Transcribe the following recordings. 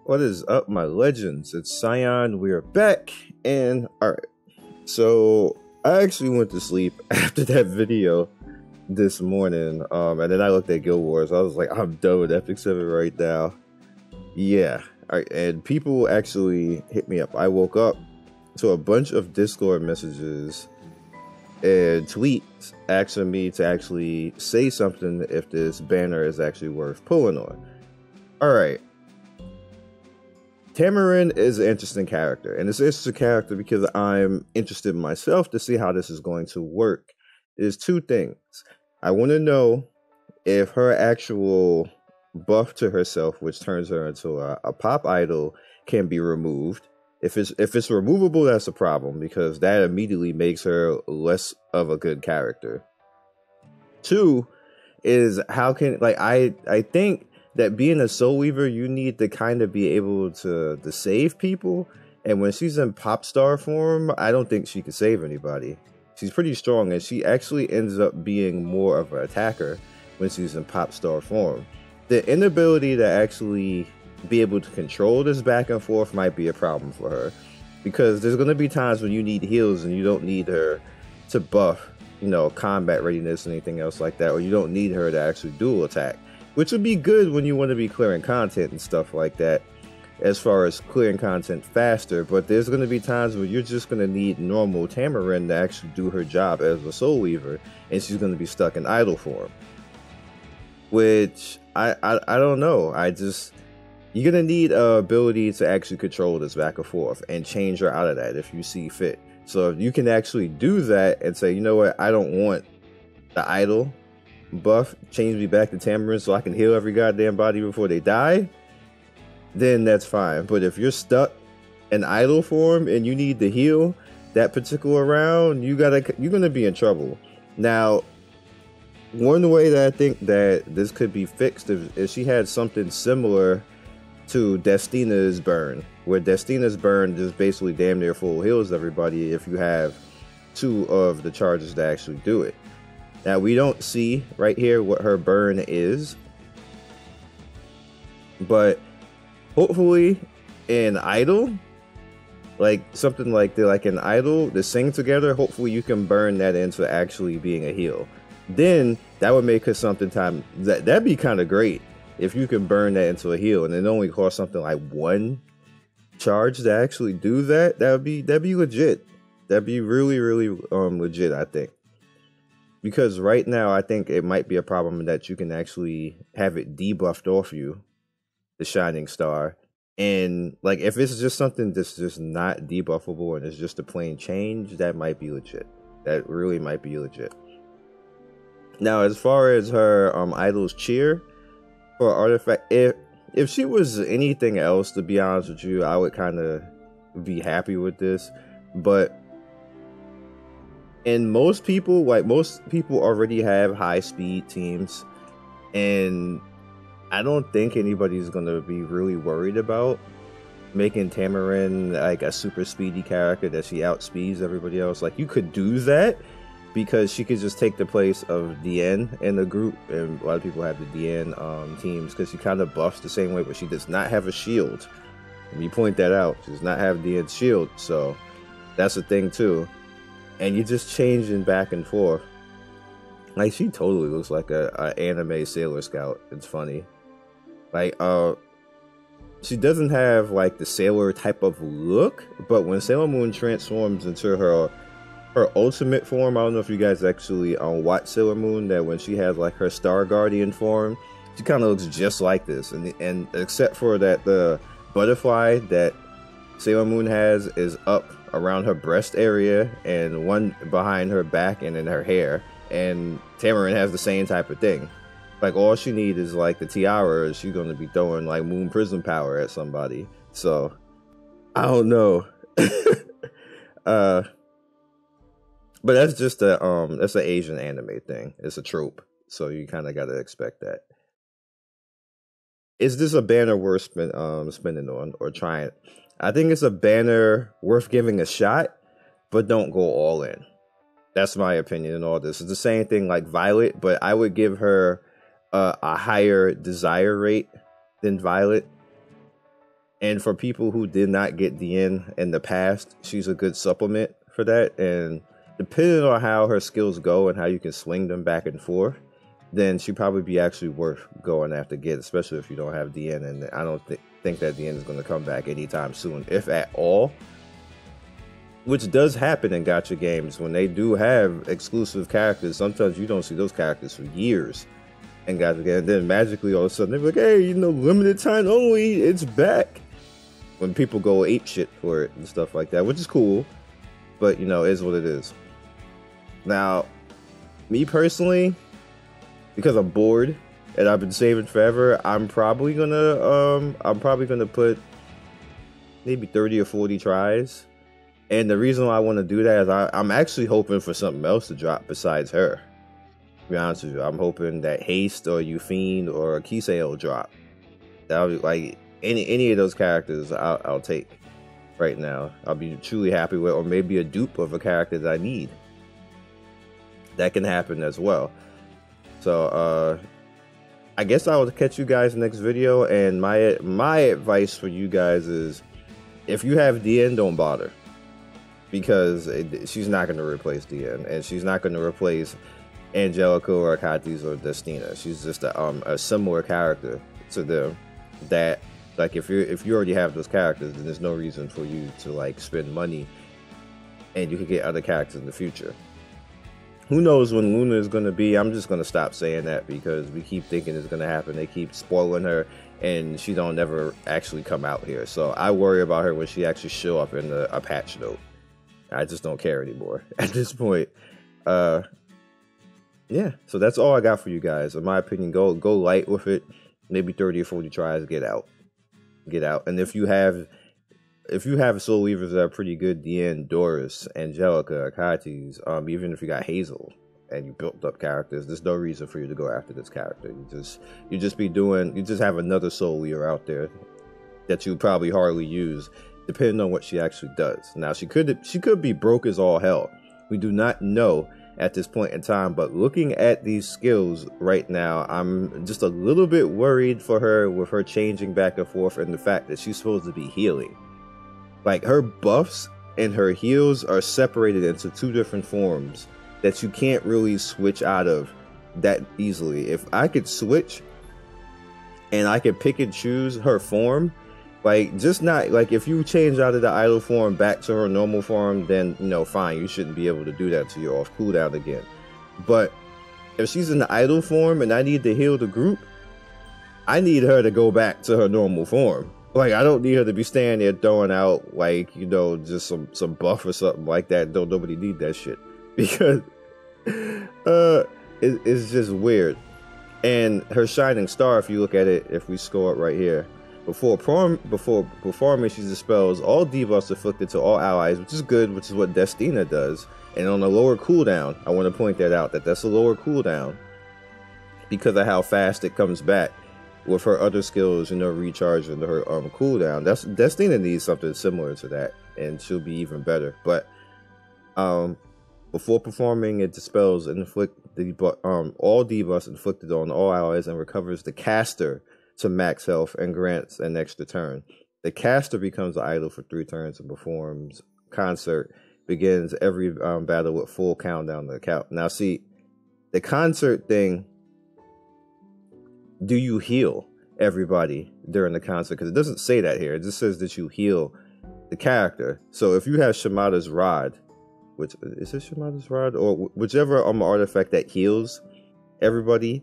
What is up, my legends? It's Scion. We are back, and alright. So I actually went to sleep after that video this morning, and then I looked at Guild Wars. I was like, I'm done with Epic 7 right now. Yeah. Alright, and people actually hit me up. I woke up to a bunch of Discord messages and tweets asking me to actually say something if this banner is actually worth pulling on. Alright. Tamarinne is an interesting character, and it's an interesting character because I'm interested in myself to see how this is going to work. There's two things. I want to know if her actual buff to herself, which turns her into a pop idol, can be removed. If it's removable, that's a problem, because that immediately makes her less of a good character. Two is how can, like, I think that being a soul weaver, you need to kind of be able to save people. And when she's in pop star form, I don't think she can save anybody. She's pretty strong, and she actually ends up being more of an attacker when she's in pop star form. The inability to actually be able to control this back and forth might be a problem for her, because there's going to be times when you need heals and you don't need her to buff, you know, combat readiness and anything else like that, or you don't need her to actually dual attack. Which would be good when you want to be clearing content and stuff like that, as far as clearing content faster. But there's going to be times where you're just going to need normal Tamarinne to actually do her job as a soul weaver, and she's going to be stuck in idle form. Which, I don't know. You're going to need ability to actually control this back and forth and change her out of that if you see fit. So if you can actually do that and say, you know what, I don't want the idle buff, change me back to Tamarinne so I can heal every goddamn body before they die, then that's fine. But if you're stuck in idle form and you need to heal that particular round, you're gonna be in trouble. Now, one way that I think that this could be fixed is she had something similar to Destina's burn, where Destina's burn just basically damn near full heals everybody if you have two of the charges that actually do it. Now, we don't see right here what her burn is, but hopefully in idle, like something like an idle, the sing together, hopefully you can burn that into actually being a heal. Then that would make her something time that'd be kind of great if you can burn that into a heal, and it only costs something like one charge to actually do that. That'd be legit. That'd be really legit, I think. Because right now, I think it might be a problem that you can actually have it debuffed off you, the Shining Star. And like, if it's just something that's just not debuffable and it's just a plain change, that might be legit. That really might be legit. Now, as far as her idol's cheer for artifact, if she was anything else, to be honest with you, I would kind of be happy with this. But and most people already have high speed teams, and I don't think anybody's gonna be really worried about making Tamarinne like a super speedy character that she outspeeds everybody else. Like, you could do that because she could just take the place of Diene in the group, and a lot of people have the Diene teams because she kind of buffs the same way, but she does not have a shield. Let me point that out. She does not have Diene's shield, so that's a thing too. And you're just changing back and forth. Like, she totally looks like a anime Sailor Scout. It's funny. Like, she doesn't have like the sailor type of look, but when Sailor Moon transforms into her ultimate form, I don't know if you guys actually watch Sailor Moon, that when she has like her Star Guardian form, she kind of looks just like this. And except for that, the butterfly that Sailor Moon has is up around her breast area and one behind her back and in her hair, and Tamarinne has the same type of thing. Like, all she needs is like the tiara, she's going to be throwing like moon prism power at somebody. So I don't know. But that's just that's an Asian anime thing. It's a trope, so you kind of got to expect that. Is this a banner worth spending on or trying? I think it's a banner worth giving a shot, but don't go all in. That's my opinion in all this. It's the same thing like Violet, but I would give her a higher desire rate than Violet. And for people who did not get Diene in the past, she's a good supplement for that. And depending on how her skills go and how you can swing them back and forth, then she'd probably be actually worth going after get, especially if you don't have Diene. And I don't think that Diene is going to come back anytime soon, if at all. Which does happen in gacha games when they do have exclusive characters. Sometimes you don't see those characters for years in gacha games. And then magically all of a sudden they're like, hey, you know, limited time only, it's back. When people go ape shit for it and stuff like that, which is cool, but you know, it is what it is. Now, me personally, because I'm bored and I've been saving forever, I'm probably gonna put maybe 30 or 40 tries. And the reason why I want to do that is I'm actually hoping for something else to drop besides her. To be honest with you, I'm hoping that Haste or Euphine or Kisei will drop. That'll be like any of those characters I'll take right now. I'll be truly happy with, or maybe a dupe of a character that I need. That can happen as well. So I guess I will catch you guys next video. And my advice for you guys is, if you have Diene, don't bother, because she's not going to replace Diene, and she's not going to replace Angelica or Akatis or Destina. She's just a similar character to them. That, like, if you already have those characters, then there's no reason for you to like spend money, and you could get other characters in the future. Who knows when Luna is going to be? I'm just going to stop saying that because we keep thinking it's going to happen. They keep spoiling her, and she don't ever actually come out here. So I worry about her when she actually show up in a patch note. I just don't care anymore at this point. Yeah, so that's all I got for you guys. In my opinion, go light with it. Maybe 30 or 40 tries, get out. And if you have soul weavers that are pretty good, Diene, Doris, Angelica, Akatis, even if you got Hazel and you built up characters, there's no reason for you to go after this character. You just have another soul weaver out there that you probably hardly use, depending on what she actually does. Now she could be broke as all hell. We do not know at this point in time, but looking at these skills right now, I'm just a little bit worried for her with her changing back and forth, and the fact that she's supposed to be healing. Like, her buffs and her heals are separated into two different forms that you can't really switch out of that easily. If I could switch and I could pick and choose her form, like, just not like, if you change out of the idle form back to her normal form, then, you know, fine, you shouldn't be able to do that until you're off cooldown again. But if she's in the idle form and I need to heal the group, I need her to go back to her normal form. Like, I don't need her to be standing there throwing out, like, you know, just some buff or something like that. Don't nobody need that shit, because it's just weird. And her shining star, if you look at it, if we score it right here, before performing, she dispels all debuffs inflicted to all allies, which is good, which is what Destina does. And on a lower cooldown, I want to point that out, that's a lower cooldown because of how fast it comes back. With her other skills, you know, recharging her cooldown. Destina needs something similar to that, and she'll be even better. But before performing, it dispels and all debuffs inflicted on all allies and recovers the caster to max health and grants an extra turn. The caster becomes idle for 3 turns and performs concert. Begins every battle with full countdown to the count. Now, see, the concert thing. Do you heal everybody during the concert? Because it doesn't say that here. It just says that you heal the character. So if you have Shimada's Rod, which is it Shimada's Rod, or whichever artifact that heals everybody,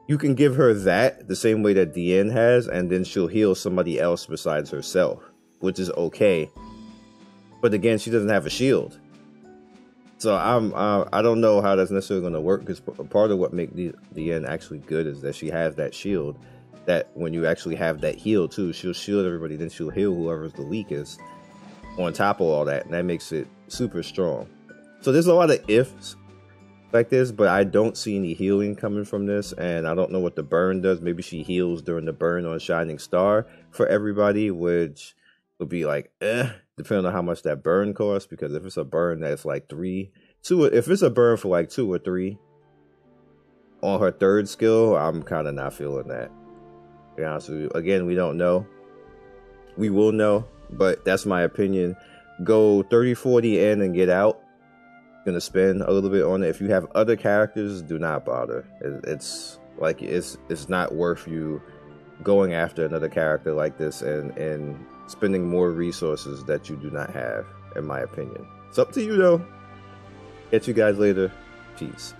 you can give her that the same way that Diene has, and then she'll heal somebody else besides herself, which is okay. But again, she doesn't have a shield. So I don't know how that's necessarily going to work, because part of what makes Diene actually good is that she has that shield, that when you actually have that heal too, she'll shield everybody, then she'll heal whoever's the weakest on top of all that, and that makes it super strong. So there's a lot of ifs like this, but I don't see any healing coming from this, and I don't know what the burn does. Maybe she heals during the burn on Shining Star for everybody, which would be like, depending on how much that burn costs, because if it's a burn that's like 2, if it's a burn for like 2 or 3 on her 3rd skill, I'm kind of not feeling that. To be honest with you. Again, we don't know. we will know, but that's my opinion. Go 30-40 in and get out. Gonna spend a little bit on it. If you have other characters, do not bother. It's like it's not worth you going after another character like this and spending more resources that you do not have, in my opinion. It's up to you though. Catch you guys later. Peace.